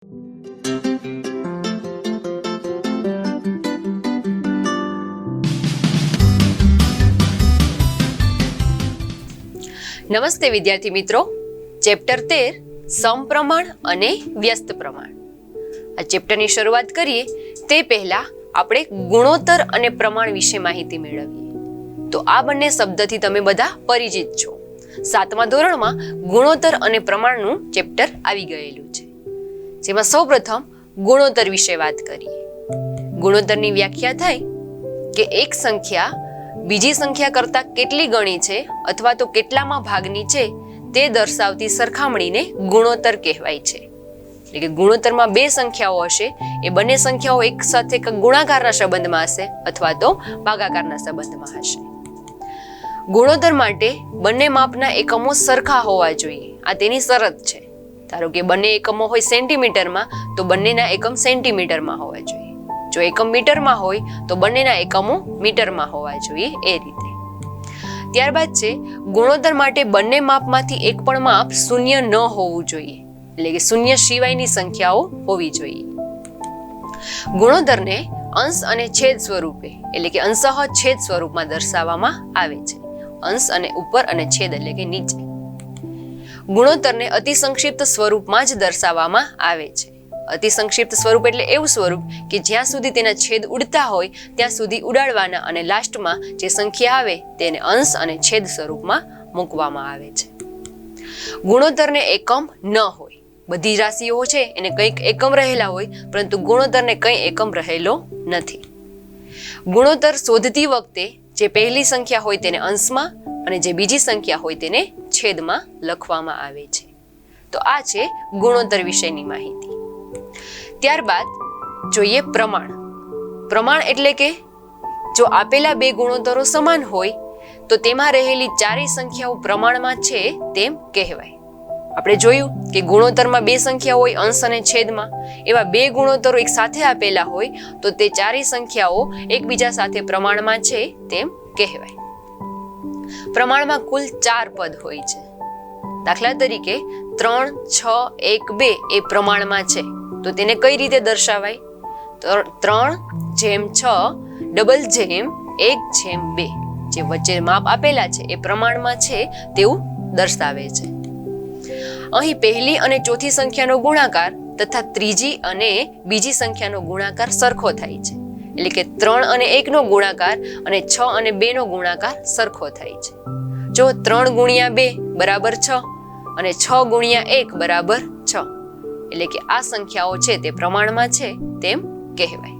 નમસ્તે વિદ્યાર્થી મિત્રો, ચેપ્ટર 13 સમપ્રમાણ અને વ્યસ્ત પ્રમાણ. આ ચેપ્ટરની શરૂઆત કરીએ તે પહેલા આપણે ગુણોત્તર અને પ્રમાણ વિશે માહિતી મેળવીએ. તો આ બંને શબ્દથી તમે બધા પરિચિત છો. 7મા ધોરણમાં ગુણોત્તર અને પ્રમાણનું ચેપ્ટર આવી ગયેલું છે, જેમાં સૌપ્રથમ ગુણોત્તર વિશે વાત કરીએ. ગુણોત્તરની વ્યાખ્યા થાય કે એક સંખ્યા બીજી સંખ્યા કરતાં કેટલી ગણી છે અથવા તો કેટલામાં ભાગની છે તે દર્શાવતી સરખામણીને ગુણોત્તર કહેવાય છે. એટલે કે ગુણોત્તરમાં બે સંખ્યાઓ હશે, એ બંને સંખ્યાઓ એક સાથે ગુણાકારના સંબંધમાં હશે અથવા તો ભાગાકારના સંબંધમાં હશે. ગુણોત્તર માટે બંને માપના એકમો સરખા હોવા જોઈએ, આ તેની શરત છે. ધારો કે બંને એકમો હોય સેન્ટીમીટરમાં તો બંનેના એકમ સેન્ટીમીટરમાં હોવા જોઈએ. જો એકમ મીટરમાં હોય તો બંનેના એકમો મીટરમાં હોવા જોઈએ, એ રીતે. ત્યારબાદ છે ગુણોત્તર માટે બંને માપમાંથી એક પણ માપ શૂન્ય ન હોવું જોઈએ, એટલે કે શૂન્ય સિવાયની સંખ્યાઓ હોવી જોઈએ. ગુણોત્તરને અંશ અને છેદ સ્વરૂપે એટલે કે અંશઃ છેદ સ્વરૂપમાં દર્શાવવામાં આવે છે. અંશ અને ઉપર અને છેદ એટલે કે નીચે. ગુણોત્તરને અતિ સંક્ષિપ્ત સ્વરૂપમાં જ દર્શાવવામાં આવે છે. અતિ સંક્ષિપ્ત સ્વરૂપ એટલે એવું સ્વરૂપ કે જ્યાં સુધી તેના છેદ ઉડતા હોય ત્યાં સુધી ઉડાડવાના અને લાસ્ટમાં જે સંખ્યા આવે તેને અંશ અને છેદ સ્વરૂપમાં મૂકવામાં આવે છે. ગુણોત્તરને એકમ ન હોય. બધી રાશિઓ છે એને કંઈક એકમ રહેલા હોય, પરંતુ ગુણોત્તરને કંઈ એકમ રહેલો નથી. ગુણોત્તર શોધતી વખતે જે પહેલી સંખ્યા હોય તેને અંશમાં અને જે બીજી સંખ્યા હોય તેને છેદમાં લખવામાં આવે છે. તો આ છે ગુણોત્તર વિશેની માહિતી. ત્યારબાદ જોઈએ પ્રમાણ. પ્રમાણ એટલે કે જો આપેલા બે ગુણોત્તરો સમાન હોય તો તેમાં રહેલી ચારેય સંખ્યાઓ પ્રમાણમાં છે તેમ કહેવાય. આપણે જોયું કે ગુણોત્તરમાં બે સંખ્યા હોય અંશ અને છેદમાં, એવા બે ગુણોત્તરો એક સાથે આપેલા હોય તો તે ચારેય સંખ્યાઓ એકબીજા સાથે પ્રમાણમાં છે તેમ કહેવાય. પ્રમાણમાં કુલ 4 પદ હોય છે. દાખલા તરીકે 3, 6, 1, 2 એ પ્રમાણમાં છે, તો તેને કઈ રીતે દર્શાવાય? તો 3/6 1/2, જે વચ્ચે માપ આપેલા છે એ પ્રમાણમાં છે તેવું દર્શાવે છે. અહીં પહેલી અને ચોથી સંખ્યાનો ગુણાકાર તથા ત્રીજી અને બીજી સંખ્યાનો ગુણાકાર સરખો થાય છે. એટલે કે 3 અને 1 નો ગુણાકાર અને 6 અને 2 નો ગુણાકાર સરખો થાય છે. જો 3 ગુણ્યા 2 બરાબર 6 અને 6 ગુણ્યા 1 બરાબર 6, એટલે કે આ સંખ્યાઓ છે તે પ્રમાણમાં છે તેમ કહેવાય.